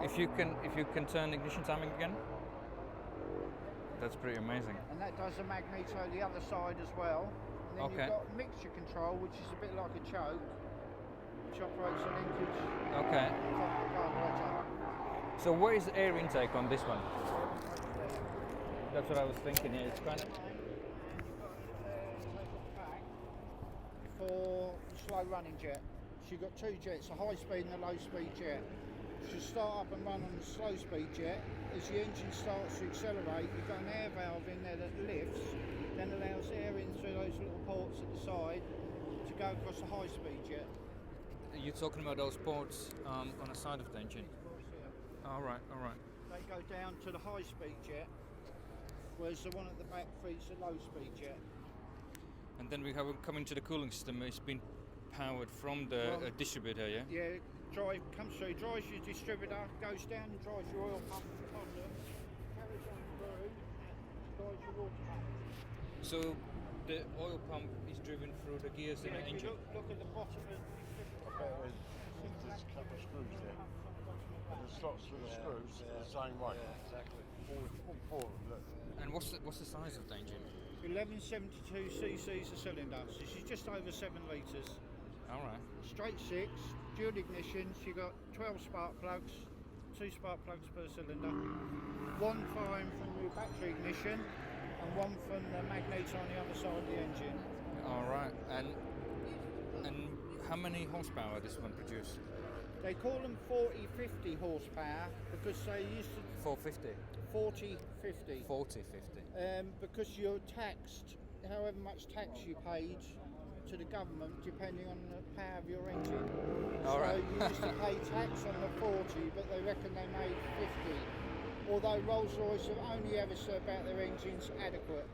If you can turn ignition timing again, that's pretty amazing. And that does the magneto the other side as well. And then Okay. you've got mixture control, which is a bit like a choke, which operates a linkage Okay. from the carburetor. So where is the air intake on this one? That's what I was thinking. Yeah, it's kind of. For the slow running jet. So you've got two jets, a high speed and a low speed jet. So you start up and run on the slow speed jet. As the engine starts to accelerate, you've got an air valve in there that lifts, then allows air in through those little ports at the side to go across the high speed jet. You're talking about those ports on the side of the engine. All right. They go down to the high speed jet, whereas the one at the back feeds the low speed jet. And then we have coming to the cooling system. It's been powered from the distributor, yeah? Yeah, comes through, drives your distributor, goes down and drives your oil pump at the bottom, carries on through, drives your water pump. So the oil pump is driven through the gears in the If engine? you look at the bottom of the distributor. There's a couple of screws there. And the slots for the screws are the same way. Yeah, exactly. All four of them, look. And what's the size of the engine? 1172 cc's a cylinder, so she's just over 7 litres. All right. Straight 6, dual ignitions, you've got 12 spark plugs, 2 spark plugs per cylinder, one firing from your battery ignition and one from the magneto on the other side of the engine. All right. And how many horsepower this one produce? They call them 40-50 horsepower because they used to 450. 40-50. 40-50. Because you're taxed, however much tax you paid to the government, depending on the power of your engine. All so right. you used to pay tax on the 40, but they reckon they made 50. Although Rolls Royce have only ever said about their engines adequate.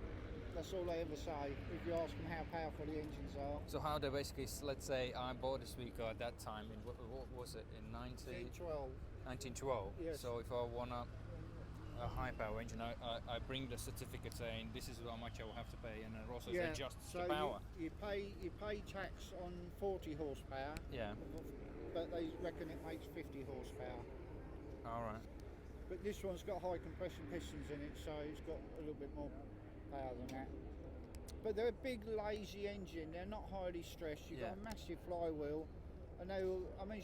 That's all they ever say, if you ask them how powerful the engines are. So how they basically, let's say I bought this vehicle at that time, in what was it, in 12. 1912? Yes. So if I want a high power engine, I bring the certificate saying this is how much I will have to pay, and it also adjusts so the power. You pay tax on 40 horsepower, Yeah. but they reckon it makes 50 horsepower. All right. But this one's got high compression pistons in it, so it's got a little bit more power than that. But they're a big, lazy engine. They're not highly stressed. You've got a massive flywheel, and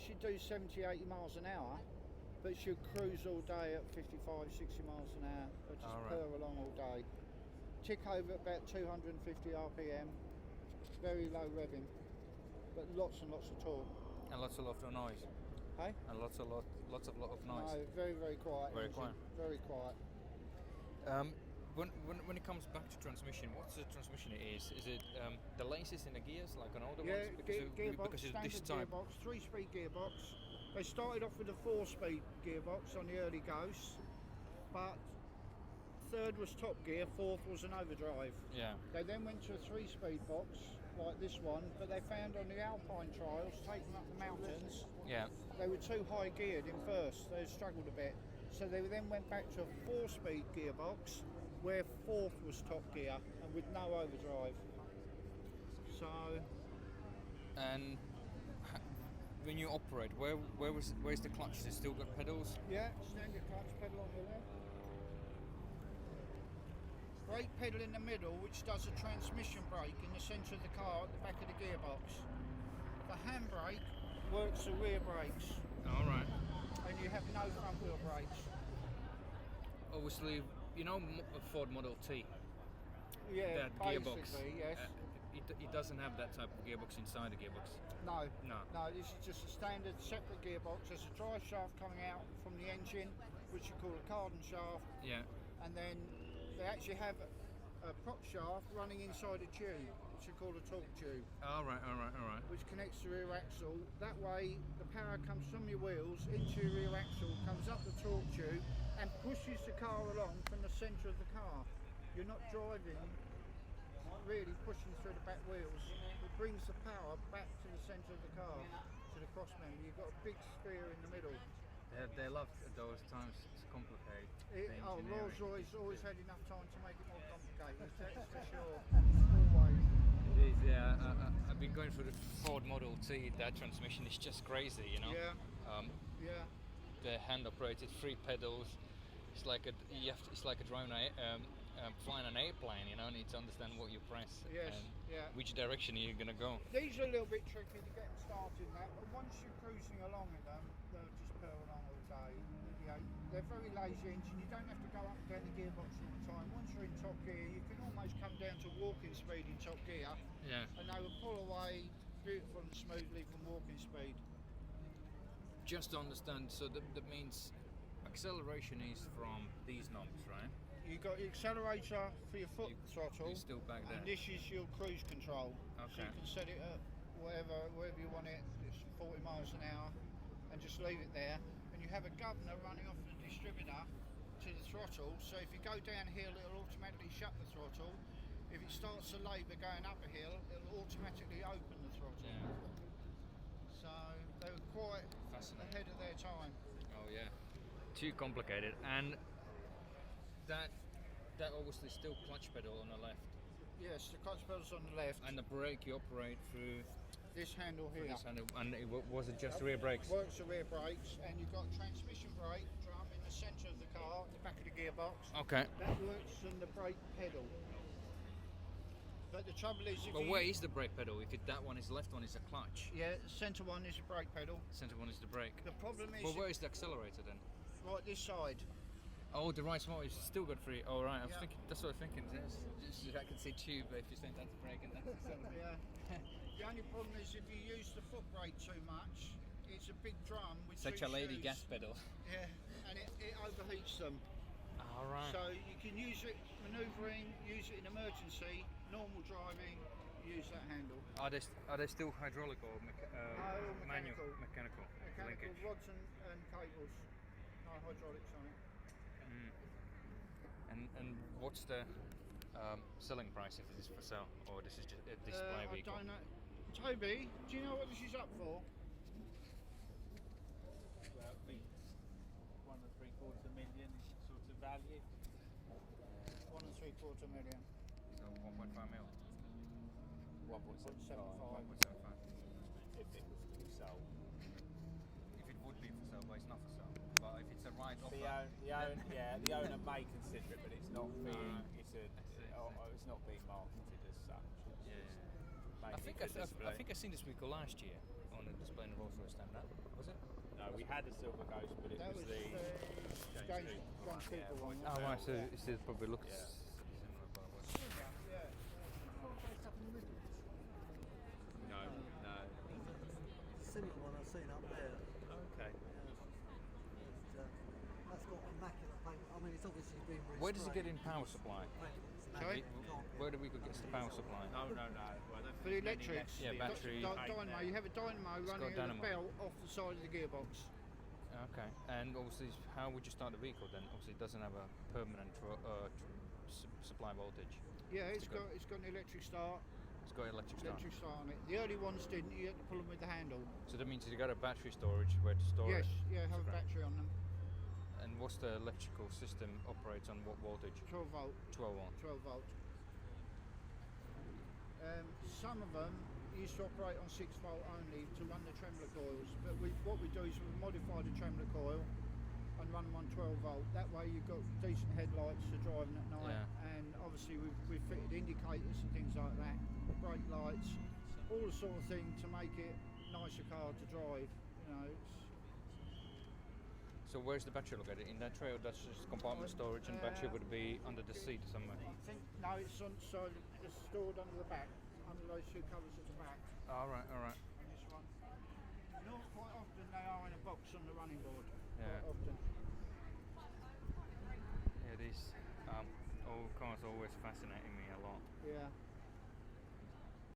she'd do 70, 80 miles an hour, but she'll cruise all day at 55, 60 miles an hour, or just purr along all day. Tick over at about 250 RPM, very low revving, but lots and lots of torque. And lots of noise. Hey? And lots of noise. No, very, very quiet. Very engine. quiet. Very quiet. When it comes back to transmission, what's the transmission it is? Is it the laces in the gears like on older ones? Gearbox, Because standard this time. gearbox, 3-speed gearbox. They started off with a 4-speed gearbox on the early Ghosts, but third was top gear, fourth was an overdrive. Yeah. They then went to a 3-speed box like this one, but they found on the Alpine trials, taking up the mountains, Yeah. they were too high geared in first. They struggled a bit, so they then went back to a 4-speed gearbox, where fourth was top gear and with no overdrive. So. And when you operate, where's the clutch? Is it still got pedals? Yeah, standard clutch pedal on the left. Brake pedal in the middle, which does a transmission brake in the centre of the car at the back of the gearbox. The handbrake works the rear brakes, All right. and you have no front wheel brakes. Obviously, Ford Model T. Yeah, That basically, gearbox. yes. It doesn't have that type of gearbox inside the gearbox. No, No. this is just a standard separate gearbox. There's a drive shaft coming out from the engine, which you call a cardan shaft, Yeah. and then they actually have a prop shaft running inside a tube, which you call a torque tube, All right. which connects the rear axle. That way, the power comes from your wheels into your rear axle, comes up the torque tube, and pushes the car along from the centre of the car. You're not driving, really pushing through the back wheels. It brings the power back to the centre of the car, to the cross member. You've got a big sphere in the middle. They love those times to complicate things. Rolls Royce always had enough time to make it more complicated, that's for sure. Always. It is, yeah. I've been going through the Ford Model T. That transmission is just crazy, Yeah. Yeah. the hand operated, 3 pedals. It's like it's like a drone, flying an airplane. You know, need to understand what you press Yes, and yeah. which direction you're gonna go. These are a little bit tricky to get them started in that, but once you're cruising along in them, they'll just purr along all day. You know, they're very lazy engine. You don't have to go up and down the gearbox all the time. Once you're in top gear, you can almost come down to walking speed in top gear, Yeah. and they will pull away beautiful and smoothly from walking speed. Just to understand, so that means acceleration is from these knobs, right? You've got the accelerator for your foot throttle, You're still back there. and this is your cruise control. So Okay. you can set it at wherever you want it. It's 40 miles an hour, and just leave it there. And you have a governor running off the distributor to the throttle. So if you go downhill, it'll automatically shut the throttle. If it starts to labour going up a hill, it'll automatically open the throttle. Yeah. So they were quite Fascinating. ahead of their time. Oh yeah. Too complicated, and that obviously still clutch pedal on the left, Yes, the clutch pedal's on the left. and the brake you operate through This handle here. this handle, and was it just rear brakes? Works the rear brakes, and you've got transmission brake drum in the centre of the car, the back of the gearbox. Okay. That works on the brake pedal. But the trouble is, if But you where is the brake pedal? If that one is left one is a clutch, yeah, the centre one is the brake pedal. center one is the brake. The problem is Well, where is the accelerator then? right this side. Oh, the right small is still got 3. Oh, right. I was Yeah. thinking. That's what I'm thinking. I can see 2, but if you're saying that's brake and that's accelerator. Yeah. The only problem is if you use the foot brake too much, it's a big drum with Such two a lady shoes. gas pedal. Yeah, and it overheats them. All right. So you can use it manoeuvring, use it in emergency, normal driving, use that handle. Are they still hydraulic or manual? mechanical. Mechanical. Mechanical Linkage. rods and cables, no hydraulics on it. And what's the selling price if it is for sale, or this is just a display I vehicle? don't know. Toby, do you know what this is up for? Well, I think 1.75 million sort of value. 1.75 million. So 1.5 mil. 1.75. 1.75. If it was to be sold. If it would be for sale, but it's not for sale. But if it's a right offer, The owner may consider it, but it's not being. see. It's not being marketed as such. It's Yeah. mainly I think for display. I think I seen this vehicle last year on the display in the Rolls Royce stand. That was it? No, we had a silver ghost, but it That was was the James Cooper one. Oh, right. So it probably looks. Yeah. Similar, but it was. Yeah. No. Similar one I've seen up there. Okay. That's got immaculate paint. I mean, it's obviously been restrayed. Where does it get in power supply? Sorry? Where do we go get the power supply? No. Well, For the electrics, Yeah, battery. dynamo. You have a dynamo running in a dynamo. belt off the side of the gearbox. Okay. And obviously, how would you start the vehicle then? Obviously, it doesn't have a permanent supply voltage. Yeah, It's it's got an electric start. It's got electric start. Electric start on it. The early ones didn't. You had to pull them with the handle. So that means you got a battery storage where to store Yes, it. yeah, have a Okay. battery on them. And what's the electrical system operates on what voltage? 12 volt. 12 volt. 12 volt. Some of them used to operate on 6 volt only to run the trembler coils, but what we do is we modify the trembler coil and run them on 12 volt. That way you've got decent headlights for driving at night, Yeah. and obviously we've fitted indicators and things like that, brake lights, all the sort of thing to make it nicer car to drive. You know, So where's the battery located? In that tray, or that's just compartment storage, and battery would be under the seat somewhere? I think no, it's on so it's stored under the back, under those two covers at the back. All right. And this one. Not quite often they are in a box on the running board. Yeah. Quite often. Yeah, these old cars always fascinating me a lot. Yeah.